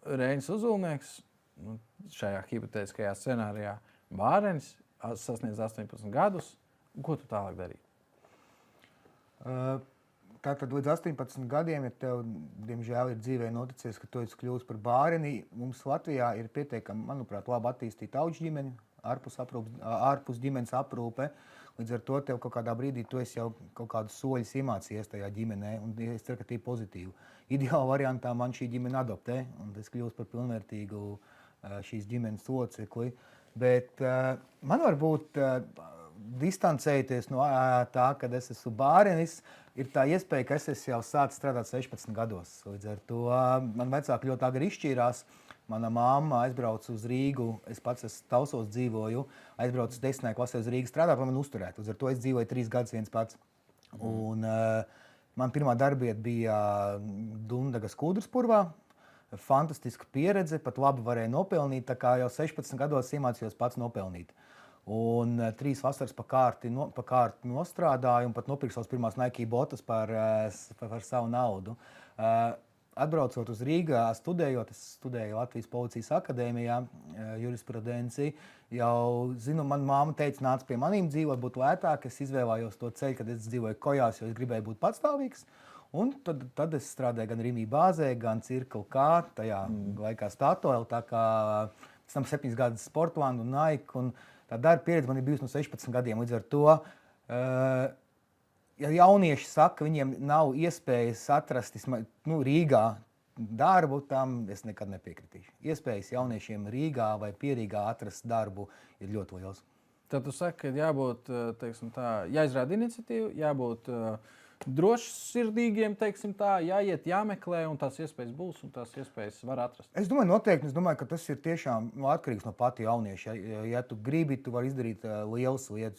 Reinis Uzulnieks, šajā hipotētiskajā scenārijā, Bārenis sasniedz 18 gadus. Ko tu tālāk darītu? Tātad līdz 18 gadiem, ja tev, diemžēl, ir dzīvē noticies, ka tu esi kļuvis par bāreni, mums Latvijā ir pietiekami, manuprāt, labi attīstīta auģu ģimeņa, ārpus ģimenes aprūpe. Līdz ar to tev kaut kādā brīdī tu esi jau kaut kādus soļus iemācījies tajā ģimenē, un es ceru, ka tie ir pozitīvi. Ideāla variantā man šī ģimene adoptē, un es kļūstu par pilnvērtīgu šīs ģimenes locekli. Bet man varbūt distancēties no tā, kad es esmu bārenis, ir tā iespēja, ka es esmu jau sācis strādāt 16 gados. Līdz ar to man vecāki ļoti agri izšķīrās. Mana mamma aizbrauca uz Rīgu, es pats Talsos dzīvoju, aizbraucu 10. klasē uz Rīgu strādāt, lai man uzturētu. Līdz ar to es dzīvoju 3 gadus viens pats. Un man pirmā darbieta bija Dundagas Kūdrspurvā. Fantastiska pieredze, pat labi varēja nopelnīt, tā kā jau 16 gados iemācījos pats nopelnīt. Un 3 vasaras pa kārti nostrādāju un pat nopirku savas pirmās Nike botas par savu naudu. Atbraucot uz Rīgā, studējot, es studēju Latvijas Policijas akadēmijā jurisprudenci. Jau zinu, man māma teica, nāc pie manīm dzīvot, būtu lētāk. Es izvēlējos to ceļu, kad es dzīvoju Kojās, jo es gribēju būt patstāvīgs. Un tad es strādāju gan Rīmī bāzē, gan Circle K, tajā laikā Statoil, tā kā pēc tam 7 gadus Sportland un Nike. Un tā darba pieredze man ir bijusi no 16 gadiem. Līdz ar to, ja jaunieši saka, ka viņiem nav iespējas atrast Rīgā darbu, tam es nekad nepiekritīšu. Iespējas jauniešiem Rīgā vai Pierīgā atrast darbu ir ļoti liels. Tad tu saki, ka jābūt, teiksim tā, jāizrāda iniciatīva, jābūt drošsirdīgiem, teiksim tā, jāiet, jāmeklē, un tās iespējas būs, un tās iespējas var atrast. Es domāju, noteikti. Es domāju, ka tas ir tiešām atkarīgs no pati jaunieša. Ja tu gribi, tu vari izdarīt lielas lietas.